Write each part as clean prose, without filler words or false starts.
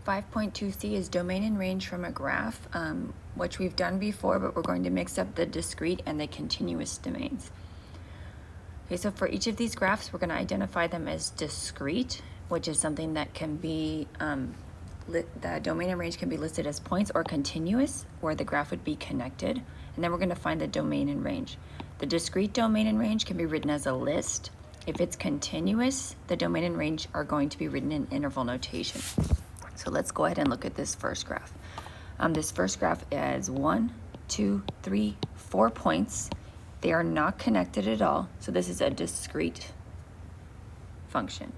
5.2c is domain and range from a graph, which we've done before, but we're going to mix up the discrete and the continuous domains. Okay, so for each of these graphs, we're going to identify them as discrete, which is something that can be, the domain and range can be listed as points, or continuous, where the graph would be connected. And then we're going to find the domain and range. The discrete domain and range can be written as a list. If it's continuous, the domain and range are going to be written in interval notation. So let's go ahead and look at this first graph. This first graph has 1, 2, 3, 4 points. They are not connected at all, so this is a discrete function.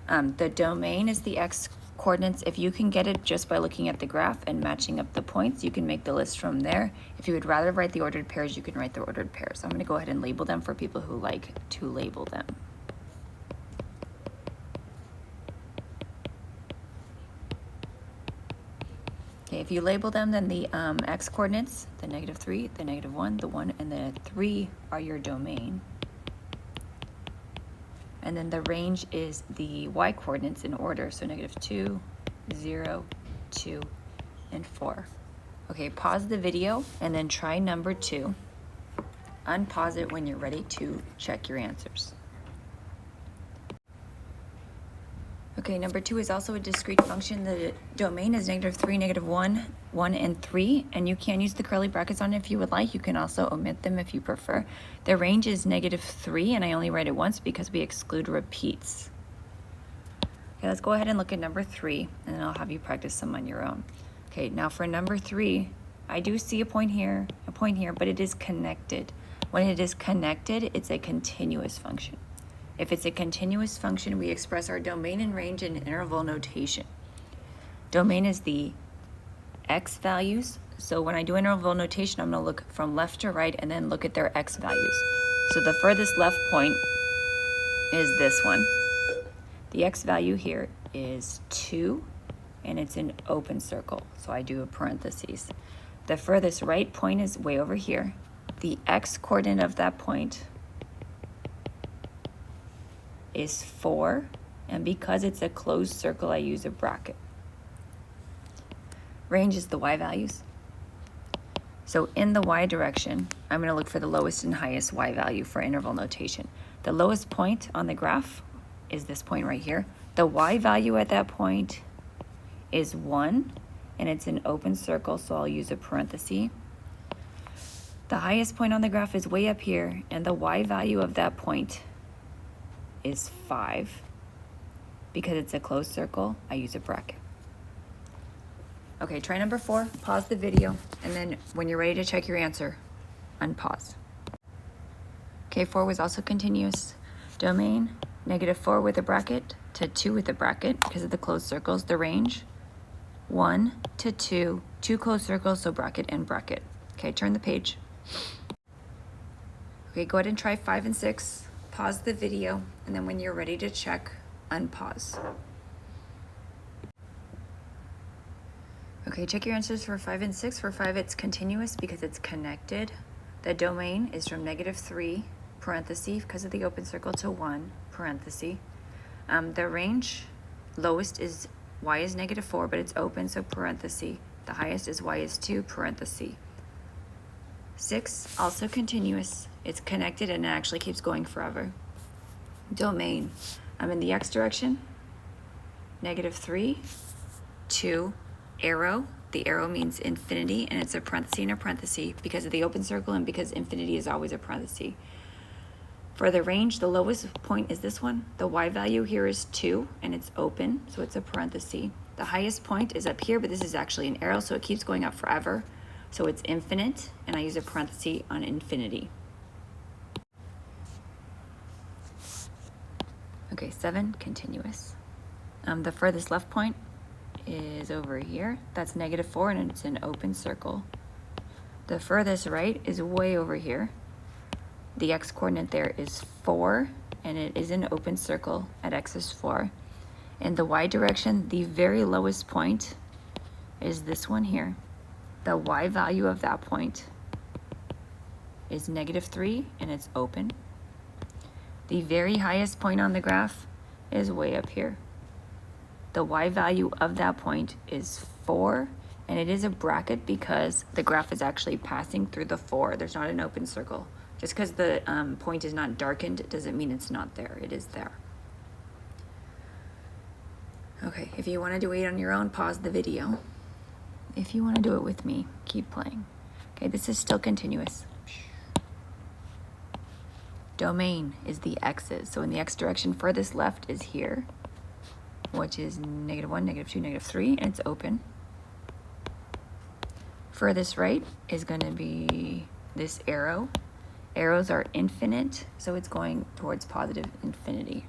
The domain is the x coordinates. If you can get it just by looking at the graph and matching up the points, you can make the list from there. If you would rather write the ordered pairs, you can write the ordered pairs. I'm going to go ahead and label them for people who like to label them. Okay, if you label them, then the x coordinates, the -3, the -1, the 1, and the 3 are your domain. And then the range is the y coordinates in order, so -2, 0, 2, and 4. Okay, pause the video and then try number 2. Unpause it when you're ready to check your answers. Okay, number 2 is also a discrete function. The domain is -3, -1, 1, and 3, and you can use the curly brackets on it if you would like. You can also omit them if you prefer. The range is -3, and I only write it once because we exclude repeats. Okay, let's go ahead and look at number 3, and then I'll have you practice some on your own. Okay, now for number 3, I do see a point here, but it is connected. When it is connected, it's a continuous function. If it's a continuous function, we express our domain and range in interval notation. Domain is the x values. So when I do interval notation, I'm going to look from left to right and then look at their x values. So the furthest left point is this one. The x value here is 2, and it's an open circle. So I do a parentheses. The furthest right point is way over here. The x coordinate of that point is 4, and because it's a closed circle, I use a bracket. Range is the y values. So in the y direction, I'm going to look for the lowest and highest y value for interval notation. The lowest point on the graph is this point right here. The y value at that point is 1, and it's an open circle, so I'll use a parenthesis. The highest point on the graph is way up here, and the y value of that point is 5. Because it's a closed circle, I use a bracket. Okay, try number 4, pause the video, and then when you're ready to check your answer, unpause. Okay, 4 was also continuous. Domain, -4 with a bracket to 2 with a bracket because of the closed circles. The range, 1 to 2, 2 closed circles, so bracket and bracket. Okay, turn the page. Okay, go ahead and try 5 and 6. Pause the video, and then when you're ready to check, unpause. Okay, check your answers for 5 and 6. For 5, it's continuous because it's connected. The domain is from -3, parenthesis, because of the open circle, to 1, parenthesis. The range, lowest is y is -4, but it's open, so parenthesis. The highest is y is 2, parenthesis. 6, also continuous. It's connected and it actually keeps going forever. Domain, I'm in the x direction, -3, 2, arrow. The arrow means infinity, and it's a parenthesis and a parenthesis because of the open circle and because infinity is always a parenthesis. For the range, the lowest point is this one. The y value here is 2, and it's open, so it's a parenthesis. The highest point is up here, but this is actually an arrow, so it keeps going up forever. So it's infinite, and I use a parenthesis on infinity. Okay, 7, continuous. The furthest left point is over here. That's -4, and it's an open circle. The furthest right is way over here. The x coordinate there is 4, and it is an open circle at x is 4. In the y direction, the very lowest point is this one here. The y value of that point is -3, and it's open. The very highest point on the graph is way up here. The y value of that point is 4, and it is a bracket because the graph is actually passing through the 4. There's not an open circle. Just because the point is not darkened doesn't mean it's not there. It is there. Okay, if you want to do it on your own, pause the video. If you want to do it with me, keep playing. Okay, this is still continuous. Domain is the x's. So in the x direction, furthest left is here, which is -1, -2, -3, and it's open. Furthest right is going to be this arrow. Arrows are infinite, so it's going towards positive infinity.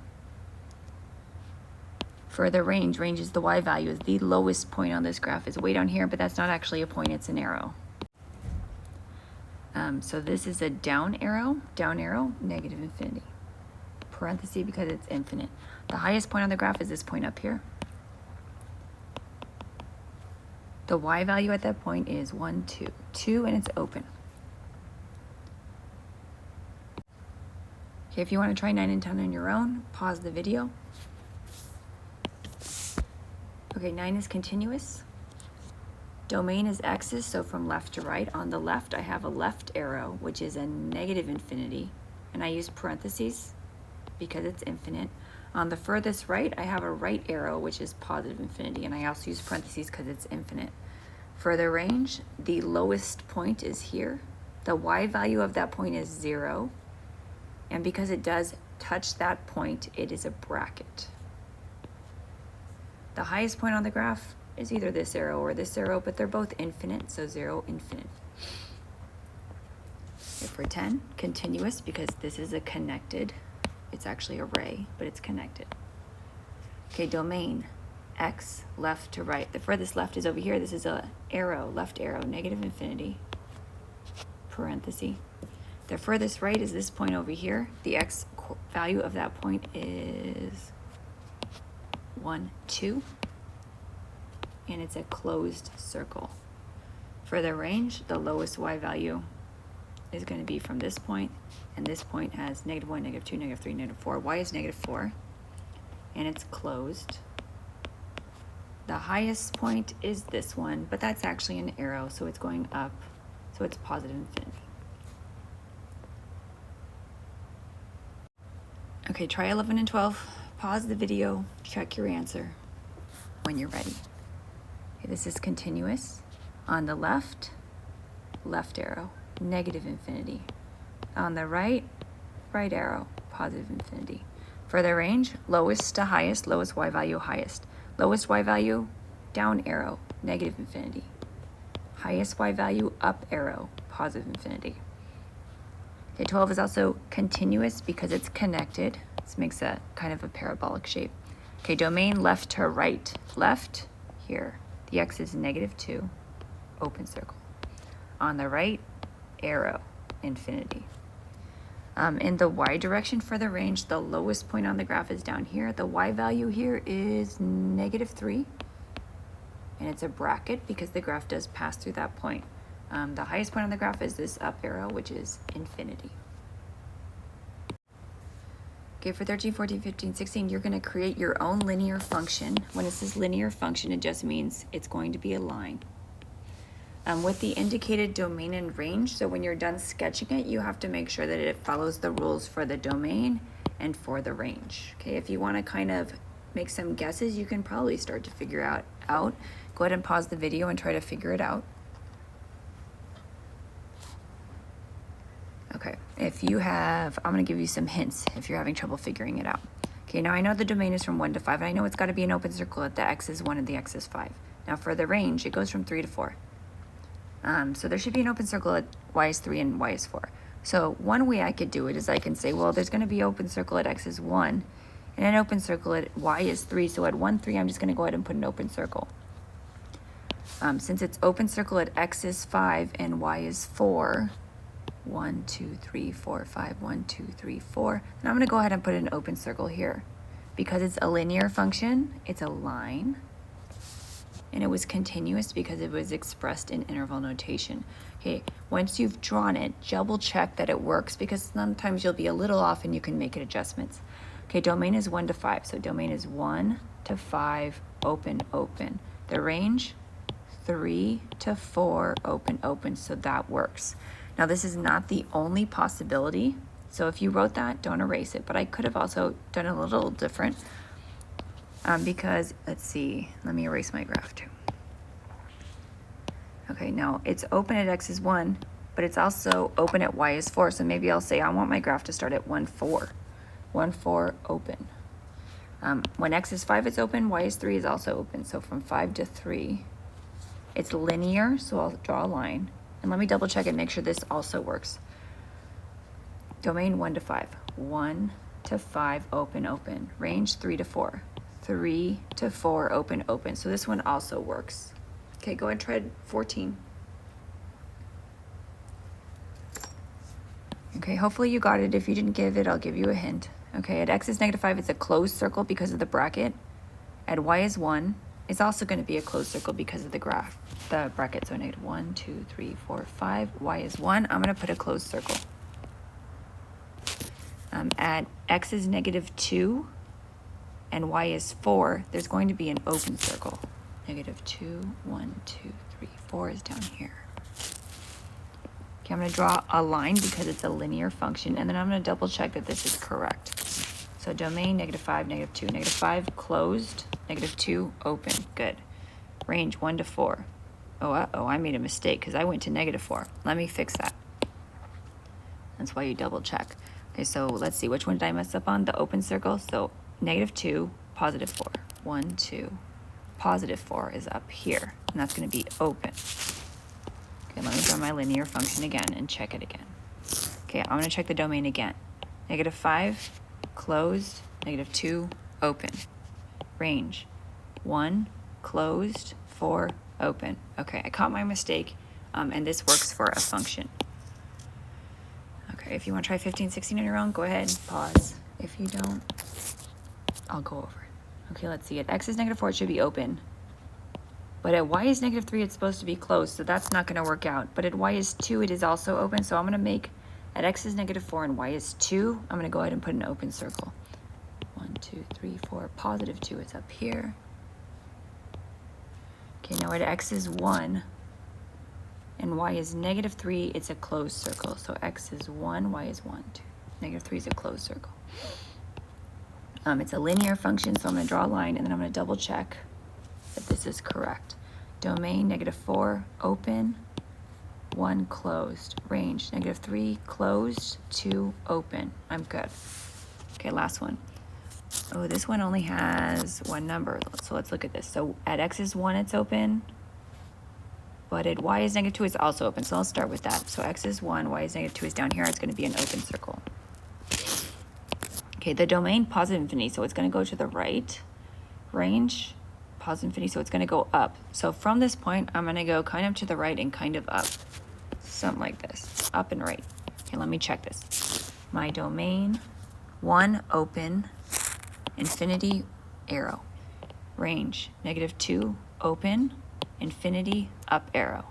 For the range is the y value, is the lowest point on this graph, is way down here, but that's not actually a point, it's an arrow. So this is a down arrow, negative infinity. Parenthesis because it's infinite. The highest point on the graph is this point up here. The y value at that point is 1, 2. 2, and it's open. Okay, if you want to try 9 and 10 on your own, pause the video. Okay, 9 is continuous. Domain is x's, so from left to right. On the left, I have a left arrow, which is a negative infinity, and I use parentheses because it's infinite. On the furthest right, I have a right arrow, which is positive infinity, and I also use parentheses because it's infinite. For the range, the lowest point is here. The y value of that point is 0, and because it does touch that point, it is a bracket. The highest point on the graph is either this arrow or this arrow, but they're both infinite, so 0, infinite. If for 10, continuous, because this is a connected, it's actually a ray, but it's connected. Okay, domain, x, left to right. The furthest left is over here. This is a arrow, left arrow, negative infinity, parenthesis. The furthest right is this point over here. The x value of that point is 1, 2. And it's a closed circle. For the range, the lowest y value is going to be from this point, and this point has -1, -2, -3, -4. Y is -4, and it's closed. The highest point is this one, but that's actually an arrow, so it's going up, so it's positive infinity. Okay, try 11 and 12. Pause the video, check your answer when you're ready. Okay, this is continuous. On the left, left arrow, negative infinity. On the right, right arrow, positive infinity. For the range, lowest to highest, lowest y value, highest. Lowest y value, down arrow, negative infinity. Highest y value, up arrow, positive infinity. Okay, 12 is also continuous because it's connected. This makes a kind of a parabolic shape. Okay, domain left to right. Left, here. The x is -2, open circle. On the right, arrow, infinity. In the y direction for the range, the lowest point on the graph is down here. The y value here is -3, and it's a bracket because the graph does pass through that point. The highest point on the graph is this up arrow, which is infinity. Okay, for 13, 14, 15, 16, you're going to create your own linear function. When it says linear function, it just means it's going to be a line. With the indicated domain and range, so when you're done sketching it, you have to make sure that it follows the rules for the domain and for the range. Okay, if you want to kind of make some guesses, you can probably start to figure out. Go ahead and pause the video and try to figure it out. Okay, if you have, I'm going to give you some hints if you're having trouble figuring it out. Okay, now I know the domain is from 1 to 5, and I know it's got to be an open circle at the x is 1 and the x is 5. Now for the range, it goes from 3 to 4. So there should be an open circle at y is 3 and y is 4. So one way I could do it is I can say, well, there's going to be an open circle at x is 1 and an open circle at y is 3. So at 1, 3, I'm just going to go ahead and put an open circle. Since it's open circle at x is 5 and y is 4, 1, 2, 3, 4, 5, 1, 2, 3, 4. And I'm going to go ahead and put an open circle here. Because it's a linear function, it's a line. And it was continuous because it was expressed in interval notation. Okay, once you've drawn it, double check that it works because sometimes you'll be a little off and you can make it adjustments. Okay, domain is 1 to 5. So domain is 1 to 5, open, open. The range, 3 to 4, open, open. So that works. Now this is not the only possibility. So if you wrote that, don't erase it. But I could have also done a little different because, let's see, let me erase my graph too. Okay, now it's open at x is 1, but it's also open at y is 4. So maybe I'll say I want my graph to start at 1, 4. 1, 4, open. When x is 5, it's open. Y is 3 is also open. So from 5 to 3, it's linear. So I'll draw a line. And let me double check and make sure this also works. Domain 1 to 5. 1 to 5, open, open. Range 3 to 4. 3 to 4, open, open. So this one also works. Okay, go ahead and try 14. Okay, hopefully you got it. If you didn't give it, I'll give you a hint. Okay, at x is -5, it's a closed circle because of the bracket. At y is 1, it's also going to be a closed circle because of the graph, the bracket. So -1, 2, 3, 4, 5. Y is 1. I'm going to put a closed circle. At x is -2 and y is 4, there's going to be an open circle. -2, 1, 2, 3, 4 is down here. Okay, I'm going to draw a line because it's a linear function, and then I'm going to double check that this is correct. So domain -5, -2, -5 closed, -2 open. Good. Range 1 to 4. Oh, I made a mistake because I went to -4. Let me fix that. That's why you double check. Okay, so let's see, which one did I mess up on? The open circle. So -2, +4. 1, 2. +4 is up here, and that's going to be open. Okay, let me draw my linear function again and check it again. Okay, I'm going to check the domain again. -5, closed, -2, open. Range 1, closed, 4, open. Okay, I caught my mistake, and this works for a function. Okay, if you want to try 15, 16 on your own, go ahead, pause. If you don't, I'll go over it. Okay, let's see. At x is -4, it should be open. But at y is -3, it's supposed to be closed, so that's not going to work out. But at y is 2, it is also open, so I'm going to make, at x is -4 and y is 2, I'm going to go ahead and put an open circle. 1, 2, 3, 4, +2 is up here. Okay, now at x is 1 and y is -3, it's a closed circle. So x is 1, y is 1, 2. -3 is a closed circle. It's a linear function, so I'm going to draw a line, and then I'm going to double check that this is correct. Domain -4, open, 1 closed. Range -3, closed, 2 open. I'm good. Okay, last one. Oh, this one only has one number, so let's look at this. So at x is 1, it's open, but at y is -2, it's also open. So I'll start with that. So x is 1, y is -2 is down here. It's going to be an open circle. Okay, the domain +infinity, so it's going to go to the right. Range +infinity, so it's going to go up. So from this point, I'm going to go kind of to the right and kind of up. Something like this, up and right. Okay, let me check this. My domain, 1, open, infinity, arrow. Range, -2, open, infinity, up arrow.